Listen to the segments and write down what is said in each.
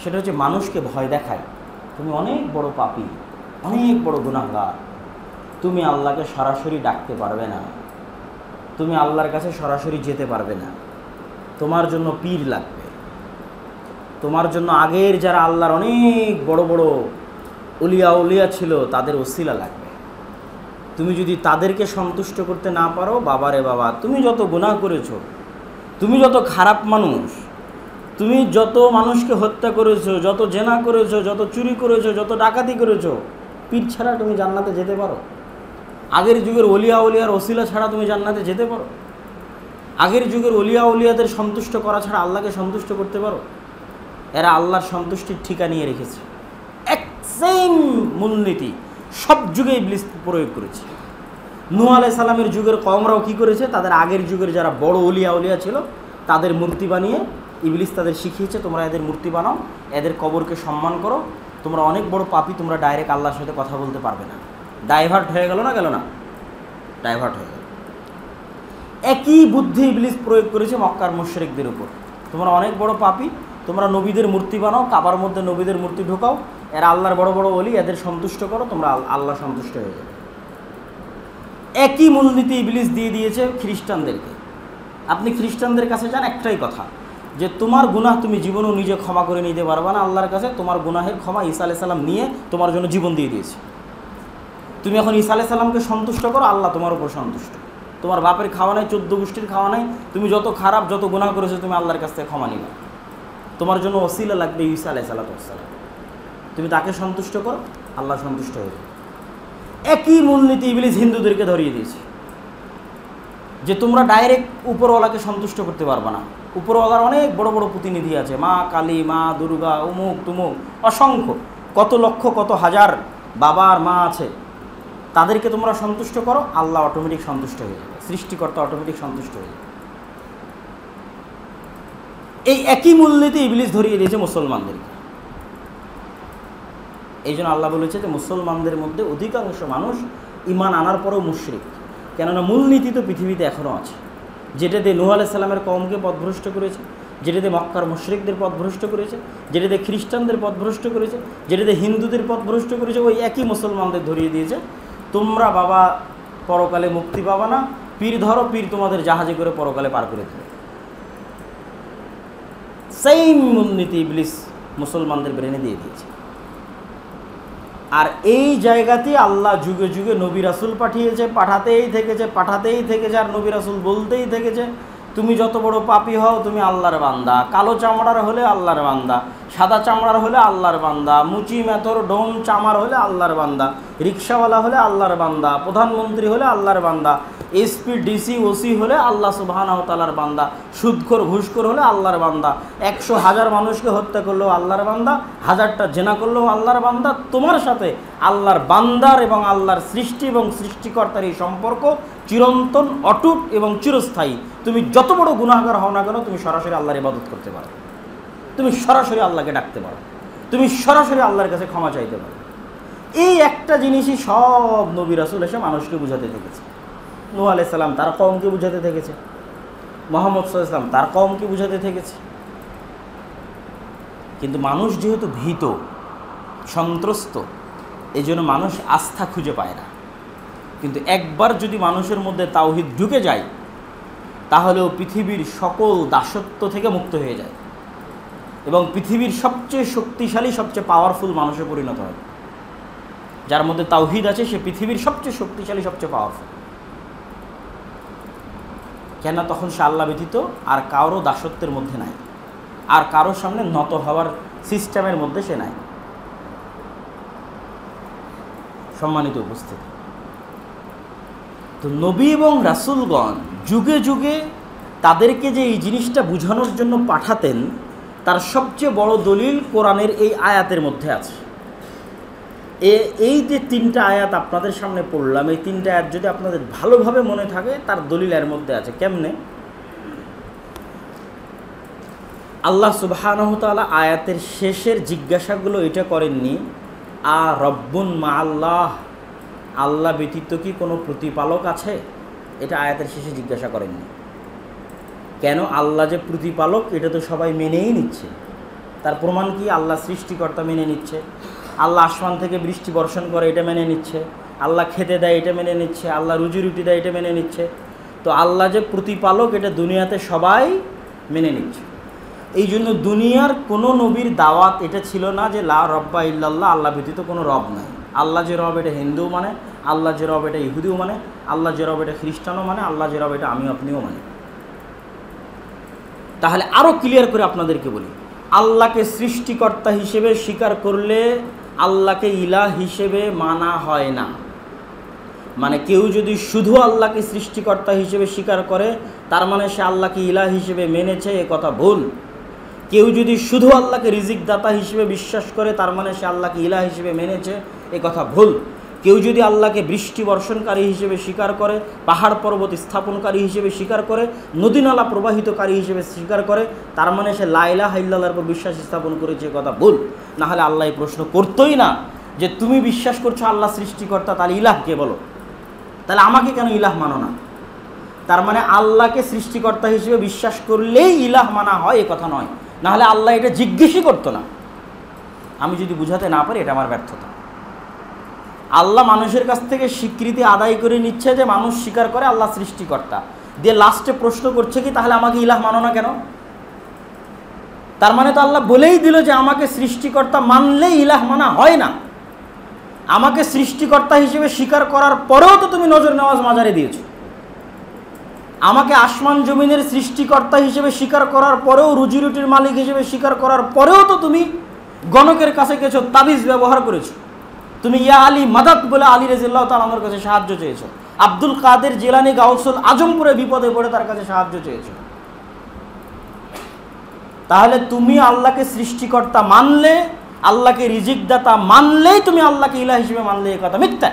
সেটা হচ্ছে মানুষকে ভয় দেখায় তুমি অনেক বড় পাপী, অনেক বড় গুনাহগার, তুমি আল্লাহকে সরাসরি ডাকতে পারবে না, তুমি আল্লাহর কাছে সরাসরি যেতে পারবে না, তোমার জন্য পীর লাগবে, তোমার জন্য আগের যারা আল্লাহর অনেক বড় বড় উলিয়া উলিয়া ছিল তাদের ওসিলা লাগবে। তুমি যদি তাদেরকে সন্তুষ্ট করতে না পারো, বাবারে বাবা, তুমি যত গুনাহ করেছো, তুমি যত খারাপ মানুষ, তুমি যত মানুষকে হত্যা করেছো, যত জেনা করেছো, যত চুরি করেছো, যত ডাকাতি করেছো, পীর ছাড়া তুমি জান্নাতে যেতে পারো? আগের যুগের ওলিয়া উলিয়ার ওসিলা ছাড়া তুমি জান্নাতে যেতে পারো? আগের যুগের ওলিয়া উলিয়াদের সন্তুষ্ট করা ছাড়া আল্লাহকে সন্তুষ্ট করতে পারো? এরা আল্লাহর সন্তুষ্টির ঠিকা নিয়ে রেখেছে। এক সেম মূলনীতি সব যুগে ইবলিস প্রয়োগ করেছে। নূহ আলাইহিস সালামের যুগের কওমরাও কী করেছে? তাদের আগের যুগের যারা বড় ওলিয়া উলিয়া ছিল তাদের মূর্তি বানিয়ে ইবলিস তাদের শিখিয়েছে, তোমরা এদের মূর্তি বানাও, এদের কবরকে সম্মান করো, তোমরা অনেক বড় পাপী, তোমরা ডাইরেক্ট আল্লাহর সাথে কথা বলতে পারবে না। ডাইভার্ট হয়ে গেল না? গেল না? ডাইভার্ট হয়ে গেল। একই বুদ্ধি ইবলিস প্রয়োগ করেছে মক্কার মুশরিকদের উপর। তোমরা অনেক বড় পাপী, তোমরা নবীদের মূর্তি বানাও, কাবার মধ্যে নবীদের মূর্তি ঢোকাও, এরা আল্লাহর বড় বড় ওলি, এদের সন্তুষ্ট করো, তোমরা আল্লাহ সন্তুষ্ট হয়ে যাবে। একই মূলনীতি ইবলিস দিয়ে দিয়েছে খ্রিস্টানদেরকে। আপনি খ্রিস্টানদের কাছে যান, একটাই কথা, যে তোমার গুনাহ তুমি জীবনেও নিজে ক্ষমা করে নিতে পারবে না আল্লাহর কাছে। তোমার গুনাহের ক্ষমা ঈসা আলাইহিস সালাম নিয়ে তোমার জন্য জীবন দিয়ে দিয়েছে। তুমি এখন ঈসা আলাইহিস সালামকে সন্তুষ্ট করো, আল্লাহ তোমার উপর সন্তুষ্ট। তোমার বাপের খাওয়া নাই, 14 গোষ্ঠীর খাওয়া নাই, তুমি যত খারাপ যত গুনাহ করেছো তুমি আল্লাহর কাছ থেকে ক্ষমা নিবে। তোমার জন্য ওসিলা লাগবে ঈসা আলাইহিস সালাম, তুমি তাকে সন্তুষ্ট করো, আল্লাহ সন্তুষ্ট হয়ে যাবে। একই মূলনীতি ইবলিস হিন্দুদেরকে ধরিয়ে দিয়েছে, যে তোমরা ডাইরেক্ট উপরওয়ালাকে সন্তুষ্ট করতে পারবে না। উপরওয়ালার অনেক বড় বড় প্রতিনিধি আছে, মা কালী, মা দুর্গা, অমুক তুমুক, অসংখ্য, কত লক্ষ কত হাজার বাবা আর মা আছে, তাদেরকে তোমরা সন্তুষ্ট করো, আল্লাহ অটোমেটিক সন্তুষ্ট হয়ে যাবে, সৃষ্টিকর্তা অটোমেটিক সন্তুষ্ট হয়ে যাবে। এই একই মূলনীতি ইবলিস ধরিয়ে দিয়েছে মুসলমানদেরকে। এই জন্য আল্লাহ বলেছে যে মুসলমানদের মধ্যে অধিকাংশ মানুষ ঈমান আনার পরেও মুশরিক। কেননা মূলনীতি তো পৃথিবীতে এখনও আছে, যেটা দিয়ে নূহ আলাইহিস সালামের কওমকে পথভ্রষ্ট করেছে, যেটা দিয়ে মক্কার মুশরিকদের পথভ্রষ্ট করেছে, যেটা দিয়ে খ্রিস্টানদের পথভ্রষ্ট করেছে, যেটা দিয়ে হিন্দুদের পথভ্রষ্ট করেছে, ওই একই মুসলমানদের ধরিয়ে দিয়েছে, তোমরা বাবা পরকালে মুক্তি পাবা না, পীর ধরো, পীর তোমাদের জাহাজে করে পরকালে পার করে দেবে। সেম মূলনীতি ইবলিস মুসলমানদের ব্রেনে দিয়ে দিয়েছে। আর এই জায়গাতে আল্লাহ যুগে যুগে নবী রাসূল পাঠিয়েছে, পাঠাতেই থেকেছে, আর নবী রাসূল বলতেই থেকেছে, তুমি যত বড় পাপী হও তুমি আল্লাহর বান্দা, কালো চামড়ার হলে আল্লাহর বান্দা, সাদা চামড়ার হলে আল্লাহর বান্দা, মুচি মেথর ডোম চামার হলে আল্লাহর বান্দা, রিক্সাওয়ালা হলে আল্লাহর বান্দা, প্রধানমন্ত্রী হলে আল্লাহর বান্দা, এসপি ডিসি ওসি হলে আল্লাহ সুবহানাহু ওয়া তাআলার বান্দা, সুদখোর ঘুষখোর হলে আল্লাহর বান্দা, 100,000 মানুষকে হত্যা করলেও আল্লাহর বান্দা, 1000টা জেনা করলেও আল্লাহর বান্দা। তোমার সাথে আল্লাহর বান্দার এবং আল্লাহর সৃষ্টি এবং সৃষ্টিকর্তার এই সম্পর্ক চিরন্তন, অটুট এবং চিরস্থায়ী। তুমি যত বড় গুনাহগার হও না কেন, তুমি সরাসরি আল্লাহর ইবাদত করতে পারো, তুমি সরাসরি আল্লাহকে ডাকতে পারো, তুমি সরাসরি আল্লাহর কাছে ক্ষমা চাইতে পারো। এই একটা জিনিসই সব নবী রাসূল এসে মানুষকে বুঝাতে থেকেছে। নূহ আলাইহিস সালাম তার কওমকে বুঝাতে থেকেছে, মুহাম্মদ সাল্লাল্লাহু আলাইহি ওয়াসাল্লাম তার কওমকে বুঝাতে থেকেছে। কিন্তু মানুষ যেহেতু ভীত, সন্ত্রস্ত, এই জন্য মানুষ আস্থা খুঁজে পায় না। কিন্তু একবার যদি মানুষের মধ্যে তাওহীদ ঢুকে যায়, তাহলেও পৃথিবীর সকল দাসত্ব থেকে মুক্ত হয়ে যায় এবং পৃথিবীর সবচেয়ে শক্তিশালী, সবচেয়ে পাওয়ারফুল মানুষে পরিণত হয়। যার মধ্যে তাওহীদ আছে সে পৃথিবীর সবচেয়ে শক্তিশালী, সবচেয়ে পাওয়ারফুল। কেন? তখন সে আল্লাহ ব্যতীত আর কারো দাসত্বের মধ্যে নাই, আর কারোর সামনে নত হওয়ার সিস্টেমের মধ্যে সে নাই। সম্মানিত উপস্থিতি, তো নবী এবং রাসূলগণ যুগে যুগে তাদেরকে যে এই জিনিসটা বোঝানোর জন্য পাঠাতেন, তার সবচেয়ে বড় দলিল কোরআনের এই আয়াতের মধ্যে আছে। এই যে 3টা আয়াত আপনাদের সামনে পড়লাম, এই 3টা আয়াত যদি আপনাদের ভালোভাবে মনে থাকে, তার দলিল এর মধ্যে আছে। কেমনে? আল্লাহ সুবহানাহু ওয়া তাআলা আয়াতের শেষের জিজ্ঞাসাগুলো এটা করেননি, আ রব্বুন মা আল্লাহ, আল্লাহ ব্যতীত কি কোনো প্রতিপালক আছে? এটা আয়াতের শেষে জিজ্ঞাসা করেননি। কেন? আল্লাহ যে প্রতিপালক এটা তো সবাই মেনেই নিচ্ছে, তার প্রমাণ কি? আল্লাহ সৃষ্টিকর্তা মেনে নিচ্ছে, আল্লাহ আসমান থেকে বৃষ্টি বর্ষণ করে এটা মেনে নিচ্ছে, আল্লাহ খেতে দেয় এটা মেনে নিচ্ছে, আল্লাহ রুজি রুটি দেয় এটা মেনে নিচ্ছে। তো আল্লাহ যে প্রতিপালক এটা দুনিয়াতে সবাই মেনে নিচ্ছে। এই জন্য দুনিয়ার কোনো নবীর দাওয়াত এটা ছিল না যে লা রব্বা ইল্লাল্লাহ, আল্লাহ ব্যতীত কোনো রব নাই। আল্লাহ যে রব এটা হিন্দুও মানে, আল্লাহ যে রব এটা ইহুদিও মানে, আল্লাহ যে রব এটা খ্রিস্টানও মানে, আল্লাহ যে রব এটা আমিও আপনিও মানে। তাহলে আরও ক্লিয়ার করে আপনাদেরকে বলি, আল্লাহকে সৃষ্টিকর্তা হিসেবে স্বীকার করলে আল্লাহকে ইলাহ হিসেবে মানা হয় না। মানে কেউ যদি শুধু আল্লাহকে সৃষ্টিকর্তা হিসেবে স্বীকার করে তার মানে সে আল্লাহকে ইলাহ হিসেবে মেনেছে, এ কথা ভুল। কেউ যদি শুধু আল্লাহকে রিজিক দাতা হিসেবে বিশ্বাস করে তার মানে সে আল্লাহকে ইলাহ হিসেবে মেনেছে, এ কথা ভুল। কেউ যদি আল্লাহকে বৃষ্টি বর্ষণকারী হিসেবে স্বীকার করে, পাহাড় পর্বত স্থাপনকারী হিসেবে স্বীকার করে, নদী নালা প্রবাহিতকারী হিসেবে স্বীকার করে তার মানে সে লা ইলাহা ইল্লাল্লাহর উপর বিশ্বাস স্থাপন করেছে, এ কথা ভুল। না হলে আল্লাহ এই প্রশ্ন করতোই না যে তুমি বিশ্বাস করছো আল্লাহ সৃষ্টিকর্তা, তাহলে ইলাহ কে বলো, তাহলে আমাকে কেন ইলাহ মানো না? তার মানে আল্লাহকে সৃষ্টিকর্তা হিসেবে বিশ্বাস করলেই ইলাহ মানা হয়, এ কথা নয়। না হলে আল্লাহ এটা জিজ্ঞেসই করতো না। আমি যদি বুঝাতে না পারি এটা আমার ব্যর্থতা। আল্লাহ মানুষের কাছ থেকে স্বীকৃতি আদায় করে নিচ্ছে যে মানুষ স্বীকার করে আল্লাহ সৃষ্টিকর্তা, দিয়ে লাস্টে প্রশ্ন করছে কি তাহলে আমাকে ইলাহ মানো না কেন? তার মানে তো আল্লাহ বলেই দিল যে আমাকে সৃষ্টিকর্তা মানলেই ইলাহ মানা হয় না। আমাকে সৃষ্টিকর্তা হিসেবে স্বীকার করার পরেও তো তুমি নজর নেওয়াজ মাজারে দিয়েছো। আমাকে আসমান জমিনের সৃষ্টিকর্তা হিসেবে স্বীকার করার পরেও, রুজি রুটির মালিক হিসেবে স্বীকার করার পরেও তো তুমি গণকের কাছে গেছো, তাবিজ ব্যবহার করেছো। তুমি ইয়া আলী মাদাত বলে আলী রাদিয়াল্লাহু তাআলা আমার কাছে সাহায্য চেয়েছো। আব্দুল কাদের জিলানী গাউসুল আজমপুরে বিপদে পড়ে তার কাছে সাহায্য চেয়েছো। তাহলে তুমি আল্লাহকে সৃষ্টিকর্তা মানলে, আল্লাহকে রিজিক দাতা মানলেই তুমি আল্লাহকে ইলাহ হিসেবে মানলে, এই কথা মিথ্যা।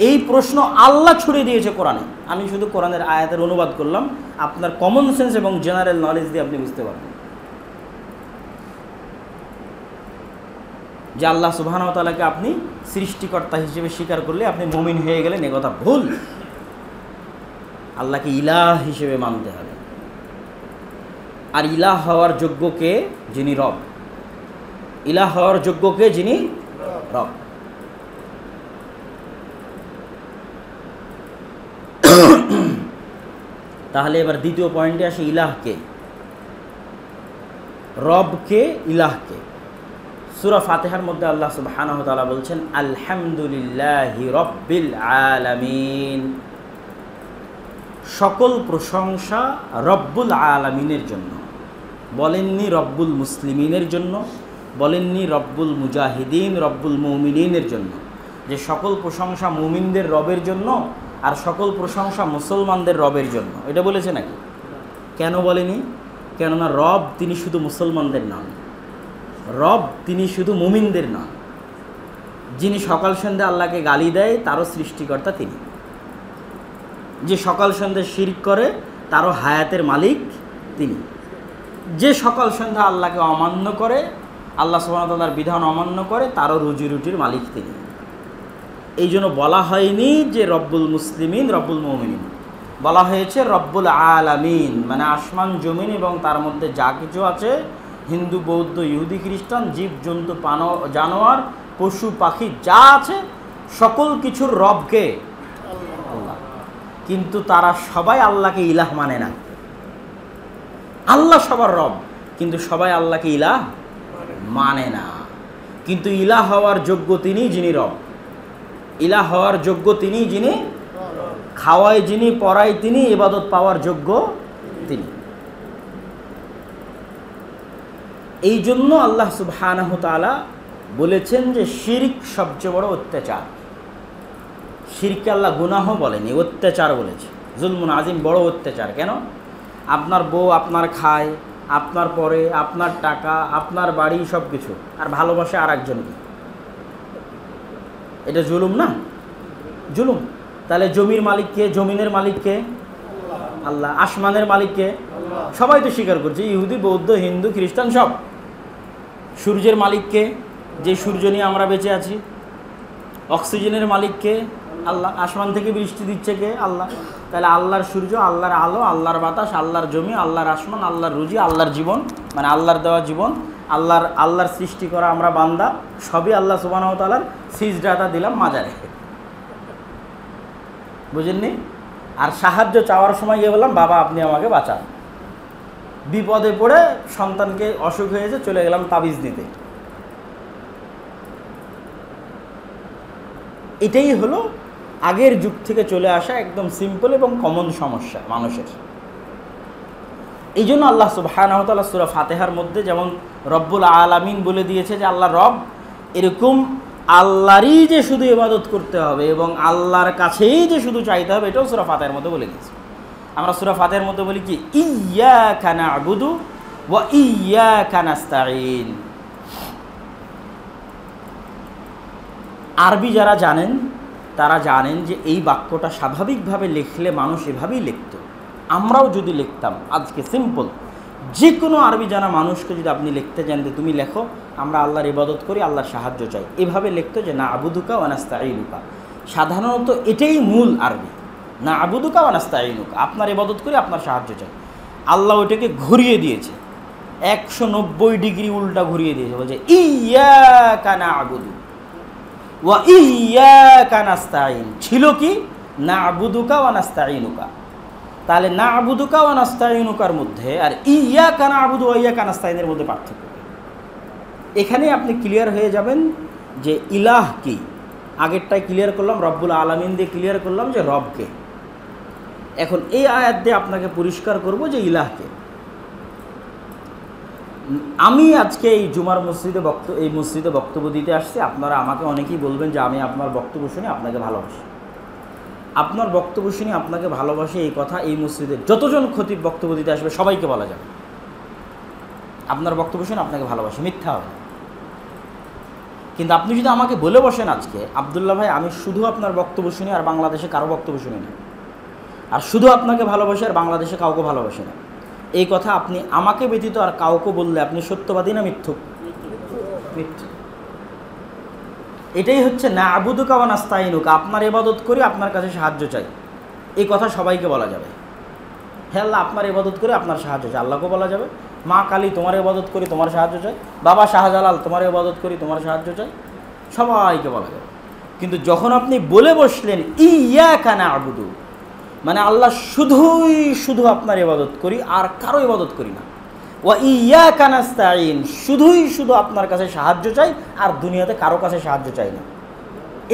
এই প্রশ্ন আল্লাহ ছুড়ে দিয়েছে কোরআনে। আমি শুধু কোরআনের আয়াতের অনুবাদ করলাম, আপনার কমন সেন্স এবং জেনারেল নলেজ দিয়ে আপনি বুঝতে পারবেন যে আল্লাহ সুবহানাহু ওয়া তাআলাকে আপনি সৃষ্টিকর্তা হিসেবে স্বীকার করলে আপনি মুমিন হয়ে গেলেন, এ কথা ভুল। আল্লাহকে ইলাহ হিসেবে মানতে হবে। আর ইলাহ হওয়ার যোগ্য কে? যিনি রব। ইলাহ হওয়ার যোগ্য কে? যিনি রব। তাহলে এবার দ্বিতীয় পয়েন্টে আসে, ইলাহকে, রবকে, ইলাহকে। সূরা ফাতিহার মধ্যে আল্লাহ সুবহানাহু ওয়া তাআলা বলছেন আলহামদুলিল্লাহি রাব্বিল আলামিন, সকল প্রশংসা রব্বুল আলামিনের জন্য। বলেননি রব্বুল মুসলিমিনের জন্য, বলেননি রব্বুল মুজাহিদিন, রব্বুল মুমিনিনের জন্য, যে সকল প্রশংসা মুমিনদের রবের জন্য আর সকল প্রশংসা মুসলমানদের রবের জন্য, এটা বলেছে নাকি? কেন বলেনি? কেননা রব তিনি শুধু মুসলমানদের নন, রব তিনি শুধু মুমিনদের নন। যিনি সকাল সন্ধ্যা আল্লাহকে গালি দেয় তারও সৃষ্টিকর্তা তিনি। যে সকাল সন্ধ্যা শিরক করে তারও হায়াতের মালিক তিনি। যে সকাল সন্ধ্যা আল্লাহকে অমান্য করে, আল্লাহ সুবহানাহু ওয়া তাআলার বিধান অমান্য করে, তারও রুজি রুটির মালিক তিনি। এই জন্য বলা হয়নি যে রব্বুল মুসলিমিন, রব্বুল মুমিনিন, বলা হয়েছে রব্বুল আলামিন, মানে আসমান জমিন এবং তার মধ্যে যা কিছু আছে, হিন্দু বৌদ্ধ ইহুদি খ্রিস্টান, জীব জন্তু জানোয়ার পশু পাখি যা আছে সকল কিছুর রবকে আল্লাহ। কিন্তু তারা সবাই আল্লাহকে ইলাহ মানে না। আল্লাহ সবার রব, কিন্তু সবাই আল্লাহকে ইলাহ মানে না। কিন্তু ইলাহ হওয়ার যোগ্য তিনি যিনি রব, ইলাহ হওয়ার যোগ্য তিনি যিনি খাওয়ায়, যিনি পড়ায় তিনি, ইবাদত পাওয়ার যোগ্য তিনি। এই জন্য আল্লাহ সুবহানাহু ওয়া তাআলা বলেছেন যে শিরক সবচেয়ে বড় অত্যাচার। শিরককে আল্লাহ গুনাহ বলেনি, অত্যাচার বলেছে। জুলমুন আজিম, বড় অত্যাচার। কেন? আপনার বউ আপনার খায়, আপনার পরে, আপনার টাকা, আপনার বাড়ি, সব কিছু, আর ভালোবাসে আর একজনকে। এটা জুলুম না? জুলুম। তাহলে জমির মালিক কে? জমিনের মালিক কে? আল্লাহ। আসমানের মালিক কে? সবাই তো স্বীকার করছে, ইহুদি বৌদ্ধ হিন্দু খ্রিস্টান সব। সূর্যের মালিক কে? যে সূর্য নিয়ে আমরা বেঁচে আছি। অক্সিজেনের মালিক কে? আল্লাহ। আসমান থেকে বৃষ্টি দিচ্ছে কে? আল্লাহ। তাহলে আল্লাহর সূর্য, আল্লাহর আলো, আল্লাহর বাতাস, আল্লাহর জমি, আল্লাহর আসমান, আল্লাহর রুজি, আল্লাহর জীবন, মানে আল্লাহর দেওয়া জীবন, আল্লাহর সৃষ্টি করা আমরা বান্দা, সবই আল্লাহ সুবহানাহু ওয়া তাআলার, সিজদাটা দিলাম মাজারে, বুঝেননি? আর সাহায্য চাওয়ার সময় গিয়ে বললাম বাবা আপনি আমাকে বাঁচান, বিপদে পড়ে সন্তানকে অসুখ হয়েছে চলে গেলাম তাবিজ নিতে। এটাই হলো আগের যুগ থেকে চলে আসা একদম সিম্পল এবং কমন সমস্যা মানুষের। এই জন্য আল্লাহ সুবহানাহু ওয়া তাআলা সূরা ফাতিহার মধ্যে যেমন রব্বুল আলামিন বলে দিয়েছে যে আল্লাহ রব, এরকম আল্লাহরই যে শুধু ইবাদত করতে হবে এবং আল্লাহর কাছেই যে শুধু চাইতে হবে, এটাও সূরা ফাতিহার মধ্যে বলে দিয়েছে। আমরা সূরা ফাতিহার মধ্যে বলি কি, ইয়্যাকা না'বুদু ওয়া ইয়্যাকা নাস্তাঈন। আরবি যারা জানেন তারা জানেন যে এই বাক্যটা স্বাভাবিকভাবে লিখলে মানুষ এভাবেই লিখত। আমরাও যদি লিখতাম আজকে সিম্পল, যে কোনো আরবি জানা মানুষকে যদি আপনি লিখতে চান যে তুমি লেখো আমরা আল্লাহর ইবাদত করি, আল্লাহর সাহায্য চাই, এভাবে লিখতো যে না আবুদুকা ওয়া নাস্তাঈনুকা। সাধারণত এটাই মূল আরবি, না আবুদুকা ওয়া নাস্তাঈনুকা, আপনার ইবাদত করি আপনার সাহায্য চাই। আল্লাহ ওইটাকে ঘুরিয়ে দিয়েছে, 190 ডিগ্রি উল্টা ঘুরিয়ে দিয়েছে, বলছে ইয়্যাকা না'বুদু ওয়া ইয়্যাকা নাস্তাঈন। ছিল কি না'বুদুকা ওয়া নাস্তাঈনুকা। তাহলে না'বুদুকা ওয়া নাস্তাঈনুকার মধ্যে আর ইয়্যাকা না'বুদু ওয়া ইয়্যাকা নাস্তাঈনের মধ্যে পার্থক্য। এখানে আপনি ক্লিয়ার হয়ে যাবেন যে ইলাহ কি। আগেরটাই ক্লিয়ার করলাম, রব্বুল আলামিন দিয়ে ক্লিয়ার করলাম যে রবকে। এখন এই আয়াত দিয়ে আপনাকে পরিষ্কার করব যে ইলাহকে। আমি আজকে এই জুমার মসজিদে বক্তব্য দিতে আসছি। আপনারা আমাকে অনেকেই বলবেন যে আমি আপনার বক্তব্য শুনে আপনাকে ভালোবাসি। আপনার বক্তব্য শুনে আপনাকে ভালোবাসি এই কথা এই মসজিদের যতজন খতিব বক্তব্য দিতে আসবে সবাইকে বলা যাবে আপনার বক্তব্য শুনে আপনাকে ভালোবাসি, মিথ্যা হবে। কিন্তু আপনি যদি আমাকে বলে বসেন আজকে আব্দুল্লাহ ভাই আমি শুধু আপনার বক্তব্য শুনি আর বাংলাদেশে কারো বক্তব্য শুনি না, আর শুধু আপনাকে ভালোবাসি আর বাংলাদেশে কাউকে ভালোবাসি না, এই কথা আপনি আমাকে ব্যতীত আর কাউকে বললে আপনি সত্যবাদী না মিথ্যুক? মিথ্যুক। এটাই হচ্ছে না'বুদুকা ওয়া নাস্তাঈনুকা, আপনার ইবাদত করি আপনার কাছে সাহায্য চাই, এই কথা সবাইকে বলা যাবে। হে আল্লাহ আপনার ইবাদত করি আপনার সাহায্য চাই, আল্লাহকে বলা যাবে। মা কালী তোমার ইবাদত করি তোমার সাহায্য চাই, বাবা শাহজালাল তোমার ইবাদত করি তোমার সাহায্য চাই, সবাইকে বলা যাবে। কিন্তু যখন আপনি বলে বসলেন ইয়্যাকা না'বুদু, মানে আল্লাহ শুধু আপনার ইবাদত করি আর কারো ইবাদত করি না, ওয়া ইয়্যাকা নাস্তাঈন শুধু আপনার কাছে সাহায্য চাই আর দুনিয়াতে কারো কাছে সাহায্য চাই না।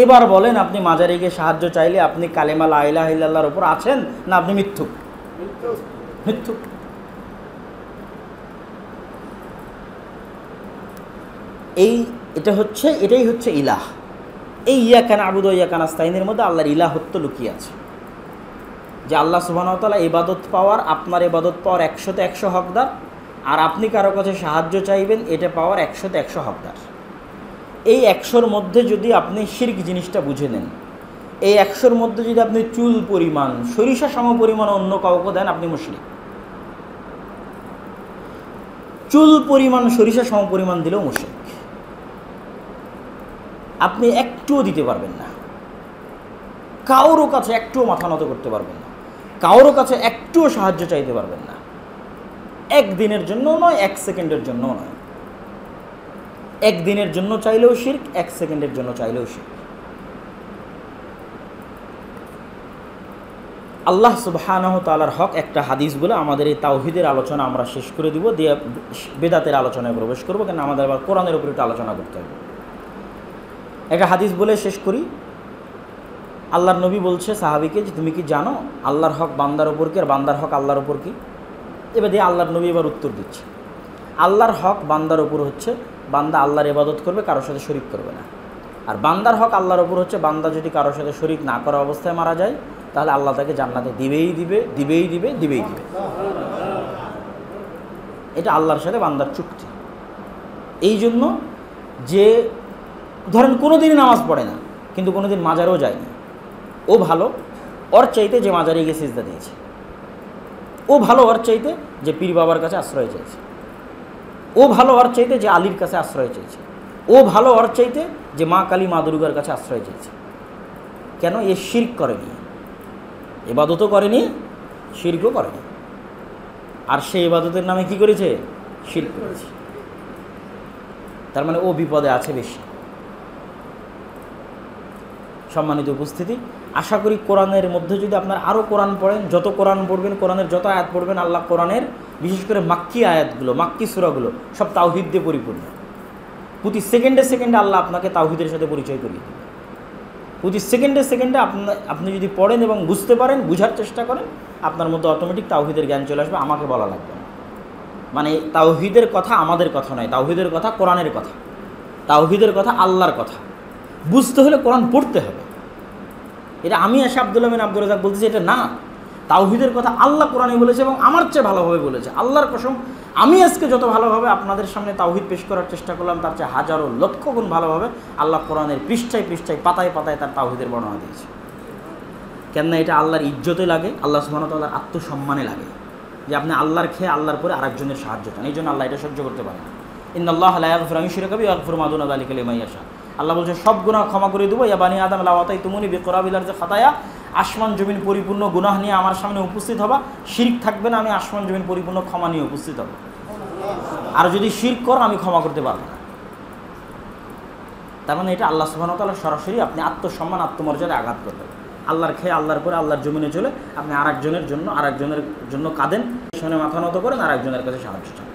এবার বলেন আপনি মাজারে গিয়ে সাহায্য চাইলে আপনি কালেমা লা ইলাহা ইল্লাল্লাহর উপর আছেন না আপনি মিথ্যুক? মিথ্যুক। এটাই হচ্ছে ইলাহ। এই ইয়্যাকা না'বুদু ওয়া ইয়্যাকা নাস্তাঈনের মধ্যে আল্লাহর ইলাহত্ব লুকিয়ে আছে, যে আল্লাহ সুবহানাহু ওয়া তাআলা ইবাদত পাওয়ার, আপনার ইবাদত পাওয়ার 100তে 100 হকদার, আর আপনি কারো কাছে সাহায্য চাইবেন এটা পাওয়ার 100তে 100 হকদার। এই 100র মধ্যে যদি আপনি শিরক জিনিসটা বুঝে নেন, এই 100র মধ্যে যদি আপনি চুল পরিমাণ সরিষা সম পরিমাণ অন্য কাউকে দেন আপনি মুশরিক। চুল পরিমাণ সরিষা সম পরিমাণ দিলেও মুশরিক। আপনি একটুও দিতে পারবেন না, কারোর কাছে একটুও মাথা নত করতে পারবেন না, কারোর কাছে একটুও সাহায্য চাইতে পারবেন না, একদিনের জন্য নয়, 1 সেকেন্ডের জন্য নয়। একদিনের জন্য চাইলেও শিরক, 1 সেকেন্ডের জন্য চাইলেও শিরক। আল্লাহ সুবহানাহু ওয়া তাআলার হক একটা হাদিস বলে আমাদের এই তাওহীদের আলোচনা আমরা শেষ করে দিব, দিয়ে বেদাতের আলোচনায় প্রবেশ করবো, কেন আমাদের আবার কোরআনের উপর একটু আলোচনা করতে হবে। একটা হাদিস বলে শেষ করি। আল্লাহর নবী বলছে সাহাবীকে যে তুমি কি জানো আল্লাহর হক বান্দার ওপর কি আর বান্দার হক আল্লাহর ওপর কি? এবার দিয়ে আল্লাহর নবী এবার উত্তর দিচ্ছে, আল্লাহর হক বান্দার ওপর হচ্ছে বান্দা আল্লাহর ইবাদত করবে, কারোর সাথে শরীক করবে না। আর বান্দার হক আল্লাহর ওপর হচ্ছে বান্দা যদি কারোর সাথে শরীক না করা অবস্থায় মারা যায় তাহলে আল্লাহ তাকে জান্নাতে দিবেই দিবে। এটা আল্লাহর সাথে বান্দার চুক্তি। এই জন্য যে ধরেন কোনোদিনই নামাজ পড়ে না কিন্তু কোনোদিন মাজারেও যায়নি, ও ভালো ওর চাইতে যে মাজারে গিয়ে সিজদা দিয়েছে, ও ভালো ওর চাইতে যে পীর বাবার কাছে আশ্রয় চেয়েছে, ও ভালো ওর চাইতে যে আলীর কাছে আশ্রয় চেয়েছে, ও ভালো ওর চাইতে যে মা কালী মা দুর্গার কাছে আশ্রয় চেয়েছে। কেন? এ শিরক করেনি, ইবাদতও করেনি, শিরকও করেনি, আর সে ইবাদতের নামে কি করেছে? শিরক করেছে। তার মানে ও বিপদে আছে বেশি। সম্মানিত উপস্থিতি, আশা করি কোরআনের মধ্যে যদি আপনার আরও কোরআন পড়েন, যত কোরআন পড়বেন, কোরআনের যত আয়াত পড়বেন, আল্লাহ কোরআনের বিশেষ করে মাক্কি আয়াতগুলো, মাক্কি সূরাগুলো সব তাওহীদ দিয়ে পরিপূর্ণ। প্রতি সেকেন্ডে সেকেন্ডে আল্লাহ আপনাকে তাওহীদের সাথে পরিচয় করিয়ে দেবে। প্রতি সেকেন্ডে সেকেন্ডে আপনি যদি পড়েন এবং বুঝতে পারেন, বুঝার চেষ্টা করেন, আপনার মধ্যে অটোমেটিক তাওহীদের জ্ঞান চলে আসবে, আমাকে বলা লাগবে না। মানে তাওহীদের কথা আমাদের কথা নয়, তাওহীদের কথা কোরআনের কথা, তাওহীদের কথা আল্লাহর কথা। বুঝতে হলে কোরআন পড়তে হবে। এটা আমি এসে আব্দুল্লাহ বিন আব্দুর রাজ্জাক বলতেছি এটা না, তাওহীদের কথা আল্লাহ কোরআনে বলেছে এবং আমার চেয়ে ভালোভাবে বলেছে। আল্লাহর কসম, আমি আজকে যত ভালোভাবে আপনাদের সামনে তাওহীদ পেশ করার চেষ্টা করলাম, তার চেয়ে হাজারো লক্ষ গুণ ভালোভাবে আল্লাহ কোরআনের পৃষ্ঠায় পৃষ্ঠায় পাতায় পাতায় তার তাওহীদের বর্ণনা দিয়েছে। কেননা এটা আল্লাহর ইজ্জতে লাগে, আল্লাহ সুবহানাহু ওয়া তাআলার আত্মসম্মানে লাগে, যে আপনি আল্লাহর খেয়ে আল্লাহর পরে আরেকজনের সাহায্য চান। এই জন্য আল্লাহ এটা সহ্য করতে পারে না। ইন্নাল্লাহা লা ইয়াগফিরু আন ইউশরাকা বিহি ওয়া ইয়াগফিরু মা দুনা যালিকা লিমান ইয়াশা। আল্লাহ বলছে সব গুনাহ ক্ষমা করে দেবো। ইয়া বানি আদম লা ওয়াতাইতুমুনি বিকুরাবিল আরজি খাতায়া, আসমান জমিন পরিপূর্ণ গুনাহ নিয়ে আমার সামনে উপস্থিত হবা, শিরক থাকবে না, আমি আসমান জমিন পরিপূর্ণ ক্ষমা নিয়ে উপস্থিত হব। আর যদি শিরক করো আমি ক্ষমা করতে পারবো না। তার মানে এটা আল্লাহ সুবহানাহু ওয়া তাআলা সরাসরি আপনি আত্মসম্মান আত্মমর্যাদায় আঘাত করবেন। আল্লাহর খেয়ে আল্লাহর পরে আল্লাহর জমিনে চলে আপনি আরেকজনের জন্য কাঁদেন, শুনে মাথা নত করেন, আরেকজনের কাছে সাহায্য চান।